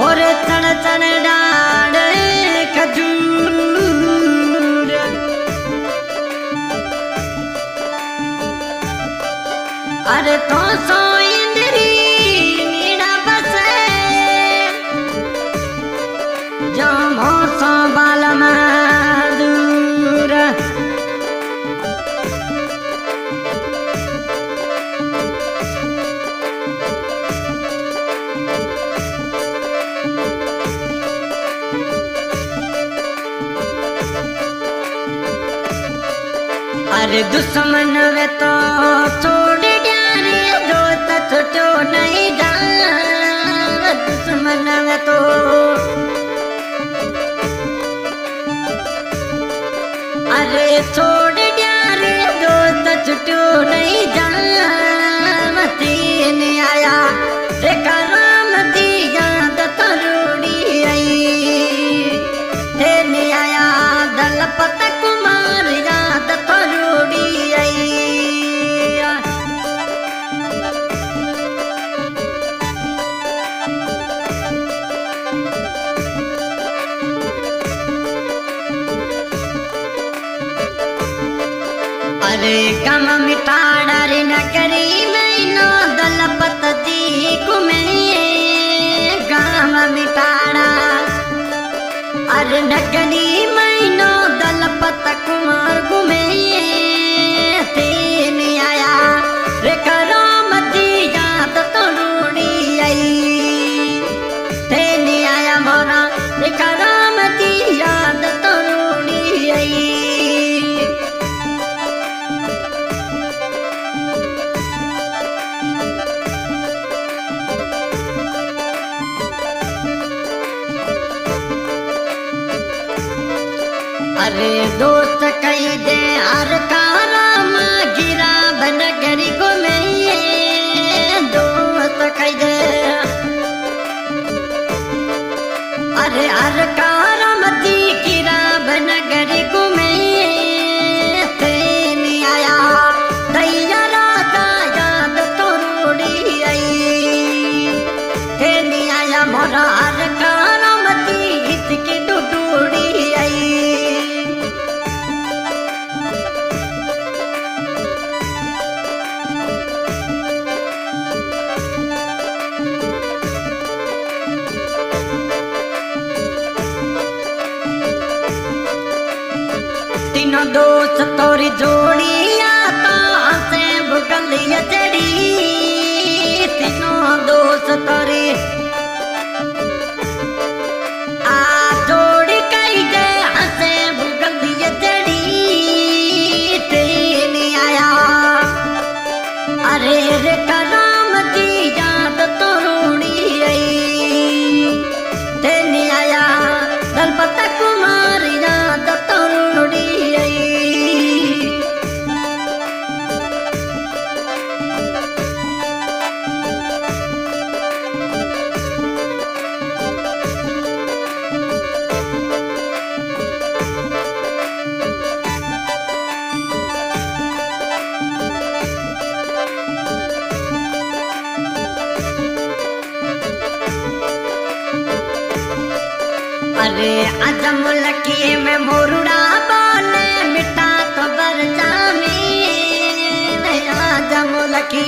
और चढ़ चढ़ डाड़ खजूर अरे तो सो इंद्री नीड़ा बसे जो मोसो बाल दूर अरे दुश्मन वे तो छोड़ दिया रे जो छुटो नहीं जा दुश्मन वे तो अरे छोड़ दिया रे जो छुटो नहीं जा मतीन आया देखा राम दी याद तरुड़ी आई तेने आया दलपत कुमार याद तरुड़ी आई अरे गम मिटाड़ा रे नगरी मैनो दलपत दी कुमे गम मिटाड़ा अरे नगरी मैनो दलपत कुमार घूमे तेन आया रे राम दी याद तरुड़ी आई तेन आया मोरा रे राम दी याद तरुड़ी आई अरे दोस्त कही दे हर काराम गिरा बनगरी घूमे दोस्त कही दे अरे हर काराम दी गिरा बनगरी घूमे तेन आया दैया राजा याद तरुड़ी आई तेन आया मोरा हर काराम दी हिचकी डुडूड़ी आई तीनों दोस्त तोरी जोड़िया तो हंसे भुगलिया चढ़ी तीनों दोस्त तोरी आ जोड़ी कई दे हंसे भुगलिया चढ़ी तेन आया अरे रे राम दी याद तरुड़ी आई तेन आया दलपत कुमार याद तरुड़ी आई अरे अजम लकी में मोरुड़ा बोले मिटा तो बरजामी अजम लकी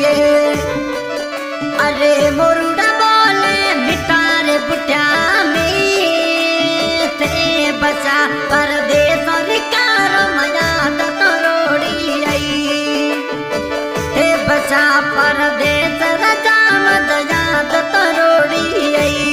अरे मोरुड़ा बोले मिटा रे बुटिया में ते बचा परदेस रिकार मया तरोड़ी आई ते बचा परदेस रजा मद याद तरोड़ी आई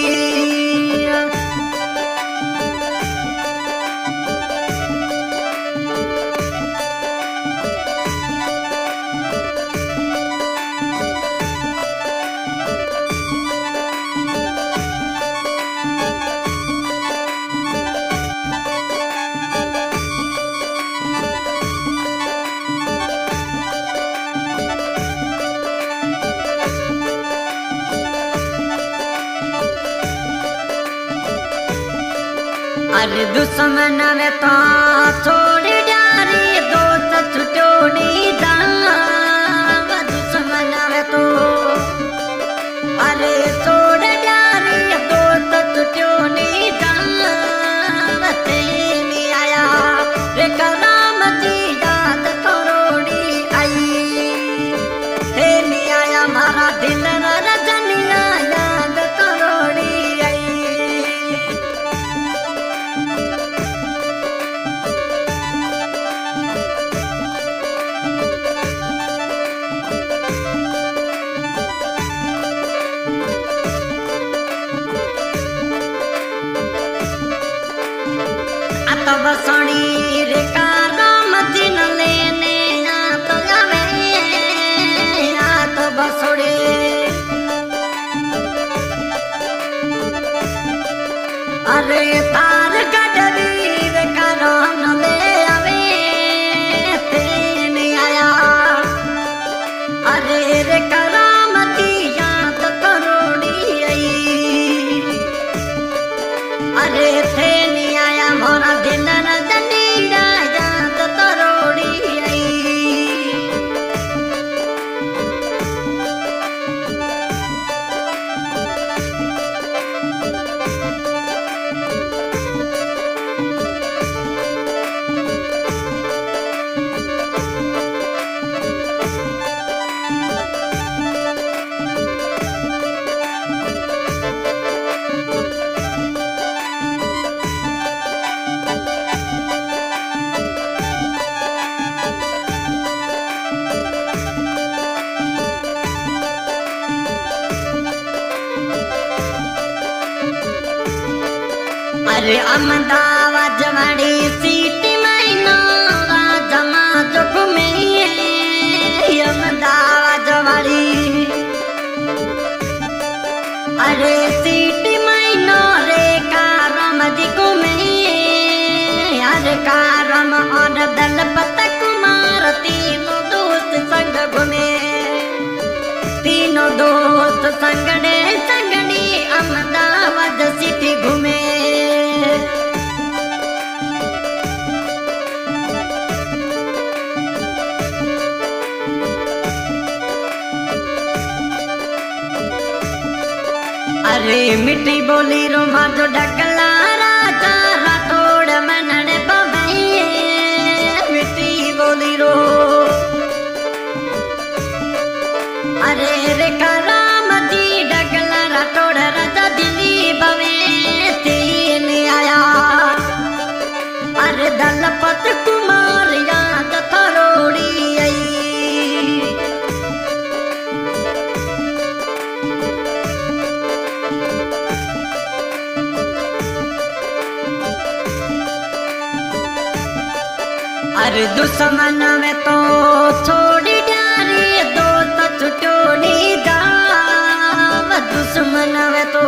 अरे दुश्मन वे तो छोड़ डारी दोस्त छुटोड़ी दाम दुश्मन वे तो अरे छोड़ डारी दोस्त तो बसड़ी रे कारम दिन लेने आ तो जावे आ तो बसड़ी अरे तार गडरी रे कारम ले आवे तेने आया अरे रे करामती याद करोड़ी आई अरे थे नहीं आया मोरा दिन न दनीड़ा याद करोड़ी आई अरे अहमदाबाद जवाड़ी सीटी मैनो राजमा जो घूमे अहमदाबाद जवाड़ी अरे सीटी मैनो रे कारम जी घूमे अरे कारम और दलपत कुमार तीनों दोस्त संग घूमे तीनों दोस्त संगड़े संगड़ी अहमदाबाद सिटी घूमे अरे मिठी बोली रो माधो डकला राजा राठौड़ मनने बबई मिठी बोली रो अरे रे कराम दी डकला राठौड़ राजा दिल्ली बवे तीन आया अरे दलपत कुमार याद थरोड़ी आई अरे दुश्मन में तो छोड़ी डारी दोस्त छुटो नहीं जाव दुश्मन में तो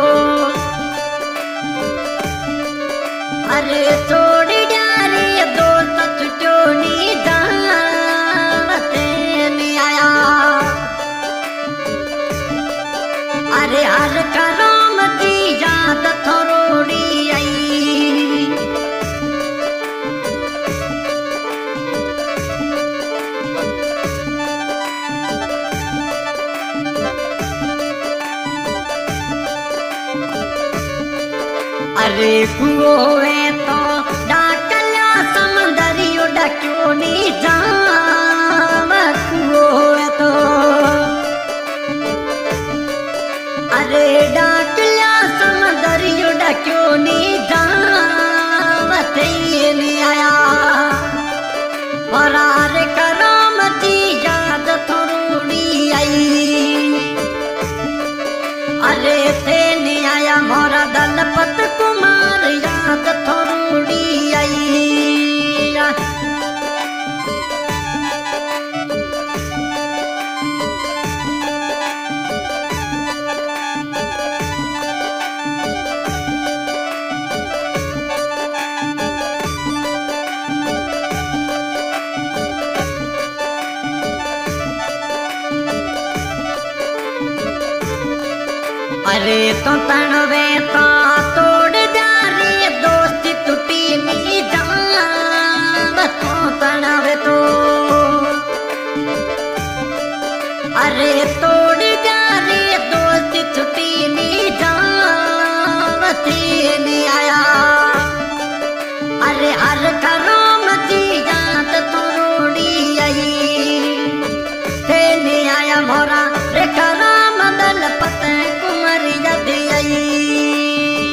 अरे छोड़ी डारी दोस्त छुटो नहीं जाव तेने आया अरे हर कराम दी याद थरोड़ी आई अरे कुओं तो डाकला समंदरियो डक्यो नहीं जाव कुओं तो अरे डाकला समंदरियो डक्यो नहीं जाव तेने आया और अरे करामती याद थोड़ी आई अरे तेने आया मोरा दलपत कुमार याद थोड़ी आई अरे तो तनवे तो तोड़ जारी दोस्ती टूटी नहीं जाव तो तनवे तो अरे तोड़ जारी दोस्ती टूटी नहीं जाव तेने आया अरे हर कराम दी याद थोड़ी आई तेने आया मोरा रे कराम दलपत कुमार याद आई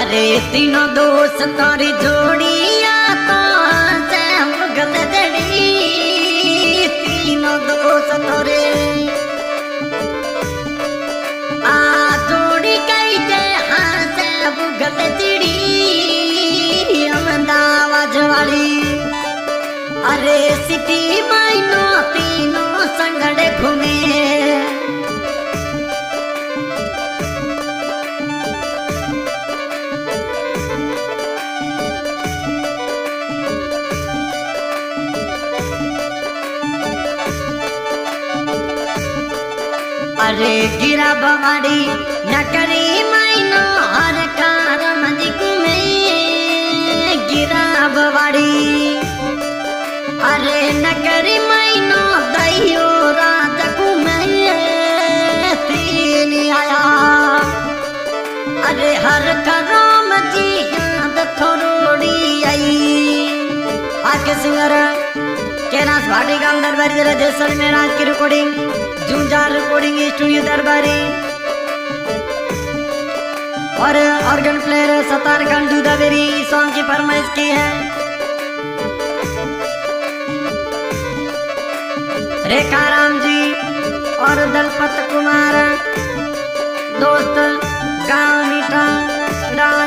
अरे तीनों दोस्त तारी जोड़िया तो से मुगल जड़ी तीनों दोस्त तोरे आ जोड़ी कई जे हाँ से मुगल जड़ी अहमदाबाद वाली अरे सिटी माइनो तीनों संगड़े घूमे अरे गिरा बवाड़ी नकरी माइनो हर कारम दिकुमे गिरा बवाड़ी अरे नकरी माइनो दइयो रात कुमे तीन आया अरे हर करम जी याद थोड़ी आई आके सिंगर कैलाश भाटी का दरबारी जरा जैसलमेर आज की रिकॉर्डिंग जूंजार रिकॉर्डिंग स्टूडियो दरबारी और ऑर्गन प्लेयर सतार खान दूधावेरी सॉन्ग की फरमाइश की है। रेखा राम जी और दलपत कुमार दोस्त गांव मीठा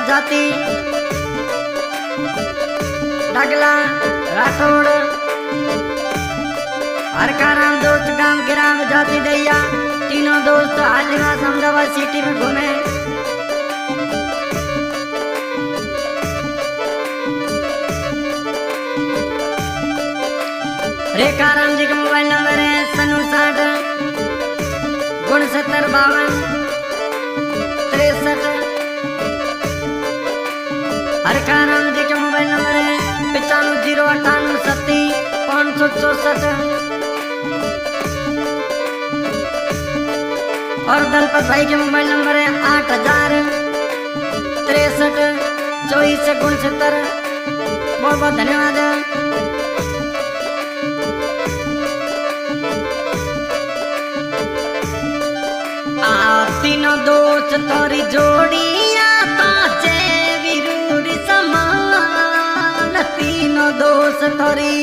जाति डगला राठौड़ हरकाराम दोस्त गांव ग्राम जाति दैया तीनों दोस्त आदिवास अहमदाबाद सिटी में घूमे। रेखाराम जी का मोबाइल नंबर है 57 69 52 63। हरकाराम जी का मोबाइल नंबर है 95 098 37 564। और दलपत भाई के मोबाइल नंबर है 8000 63 24 69। बहुत बहुत धन्यवाद। तीनों दोस्त तोरी जोड़िया पाचे विरूरी समान तीनों दोस्त तोरी